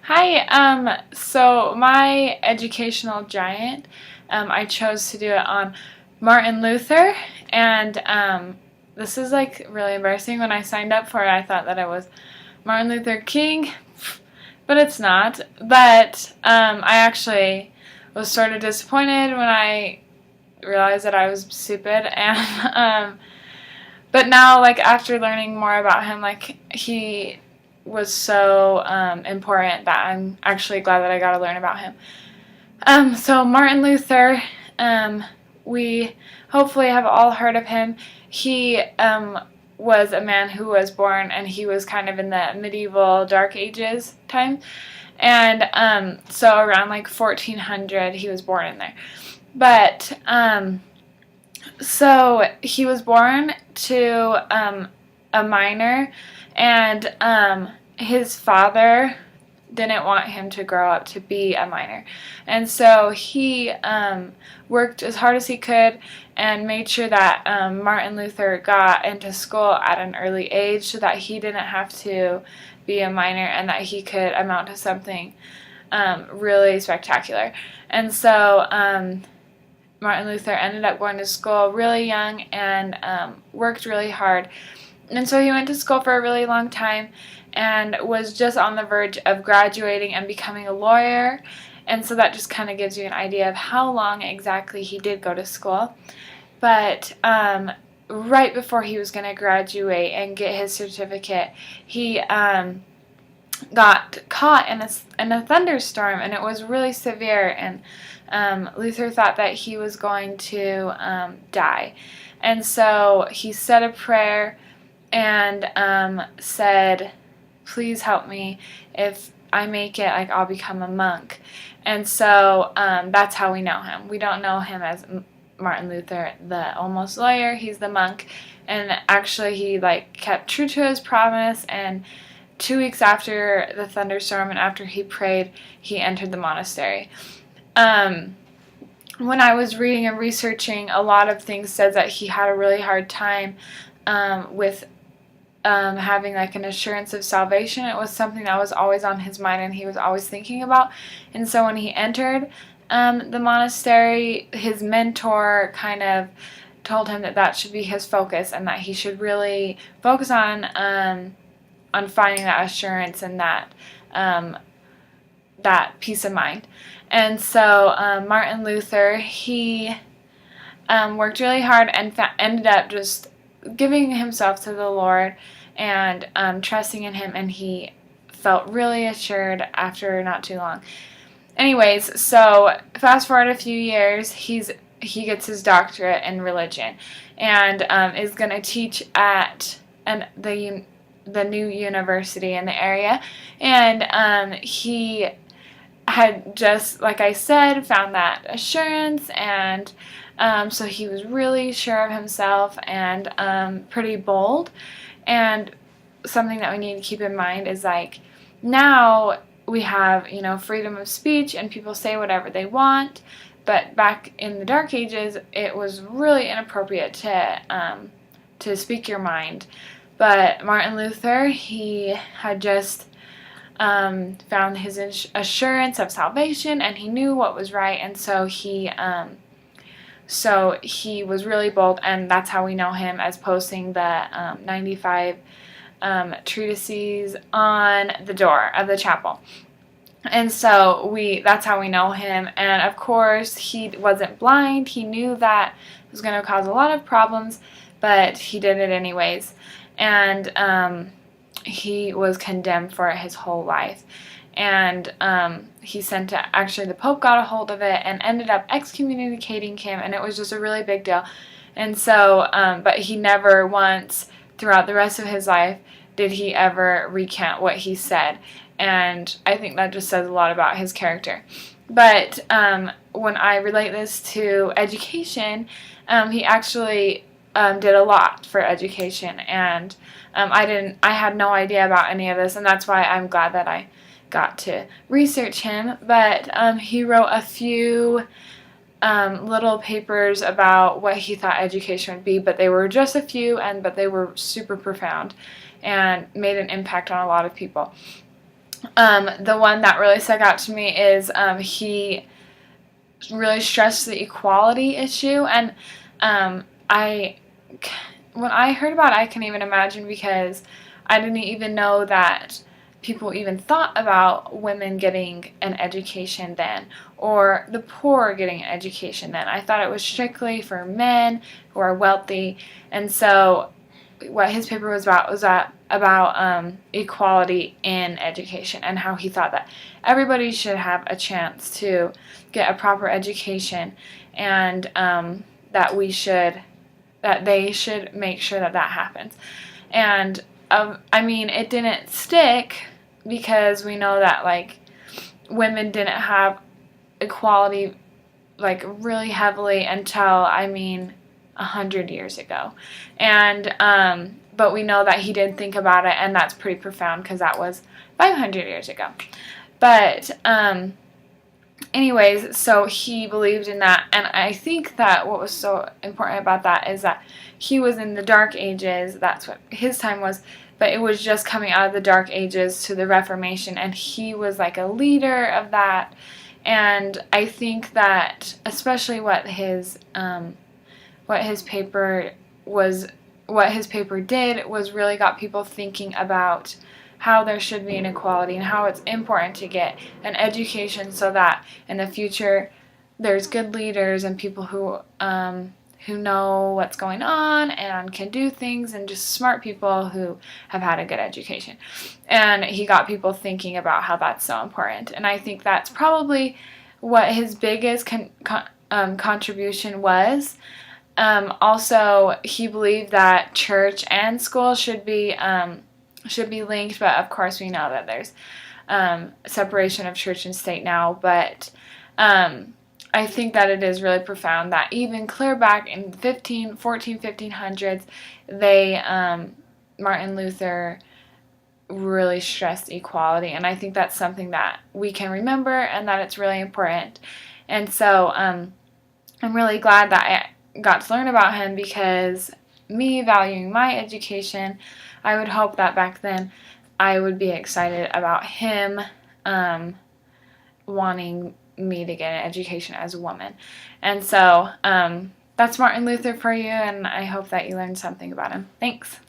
Hi, so my educational giant, I chose to do it on Martin Luther, and this is like really embarrassing. When I signed up for it, I thought that it was Martin Luther King, but it's not. But I actually was sort of disappointed when I realized that I was stupid, and but now, like, after learning more about him, like, he was so important that I'm actually glad that I got to learn about him. So Martin Luther, we hopefully have all heard of him. He was a man who was born, and he was kind of in the medieval Dark Ages time, and so around like 1400 he was born in there. But so he was born to a miner, and his father didn't want him to grow up to be a miner. And so he worked as hard as he could and made sure that Martin Luther got into school at an early age so that he didn't have to be a miner and that he could amount to something really spectacular. And so Martin Luther ended up going to school really young and worked really hard. And so he went to school for a really long time and was just on the verge of graduating and becoming a lawyer. And so that just kind of gives you an idea of how long exactly he did go to school. But right before he was going to graduate and get his certificate, he got caught in a thunderstorm, and it was really severe, and Luther thought that he was going to die. And so he said a prayer and said, "Please help me. If I make it, like, I'll become a monk." And so that's how we know him. We don't know him as Martin Luther, the almost lawyer. He's the monk. And actually he kept true to his promise, and 2 weeks after the thunderstorm and after he prayed, he entered the monastery. When I was reading and researching, a lot of things said that he had a really hard time with having an assurance of salvation. It was something that was always on his mind and he was always thinking about. And so when he entered the monastery, his mentor kind of told him that that should be his focus and that he should really focus on finding that assurance and that peace of mind. And so Martin Luther, he worked really hard and ended up just giving himself to the Lord and trusting in him, and he felt really assured after not too long. Anyways, so fast forward a few years, he gets his doctorate in religion and is going to teach at the new university in the area. And he had just, like I said, found that assurance, and so he was really sure of himself and pretty bold. And something that we need to keep in mind is now we have freedom of speech and people say whatever they want, but back in the Dark Ages it was really inappropriate to speak your mind. But Martin Luther, he had just found his assurance of salvation, and he knew what was right, and so he was really bold, and that's how we know him, as posting the 95 treatises on the door of the chapel. And so that's how we know him. And of course, he wasn't blind. He knew that it was going to cause a lot of problems, but he did it anyways. And he was condemned for it his whole life. And actually the Pope got a hold of it and ended up excommunicating him, and it was just a really big deal. And so, but he never once throughout the rest of his life did he ever recant what he said. And I think that just says a lot about his character. But when I relate this to education, he actually did a lot for education, and I had no idea about any of this, and that's why I'm glad that I got to research him. But he wrote a few little papers about what he thought education would be, but they were just a few, but they were super profound and made an impact on a lot of people. The one that really stuck out to me is he really stressed the equality issue, and I when I heard about it, I can even imagine, because I didn't even know that people even thought about women getting an education then, or the poor getting an education then. I thought it was strictly for men who are wealthy, and so what his paper was about equality in education, and how he thought that everybody should have a chance to get a proper education, and that they should make sure that that happens. And I mean, it didn't stick, because we know that like women didn't have equality like really heavily until, I mean, 100 years ago. And but we know that he did think about it, and that's pretty profound, because that was 500 years ago. But anyways, so he believed in that, and I think that what was so important about that is that he was in the Dark Ages. That's what his time was, but it was just coming out of the Dark Ages to the Reformation, and he was like a leader of that. And I think that especially what his paper did was really got people thinking about how there should be inequality, and how it's important to get an education, so that in the future there's good leaders and people who know what's going on and can do things, and just smart people who have had a good education. And he got people thinking about how that's so important. And I think that's probably what his biggest contribution was. Also, he believed that church and school should be linked, but of course we know that there's separation of church and state now. But I think that it is really profound that even clear back in 1500s, Martin Luther really stressed equality, and I think that's something that we can remember, and that it's really important. And so I'm really glad that I got to learn about him, because me valuing my education, I would hope that back then I would be excited about him wanting me to get an education as a woman. And so that's Martin Luther for you, and I hope that you learned something about him. Thanks.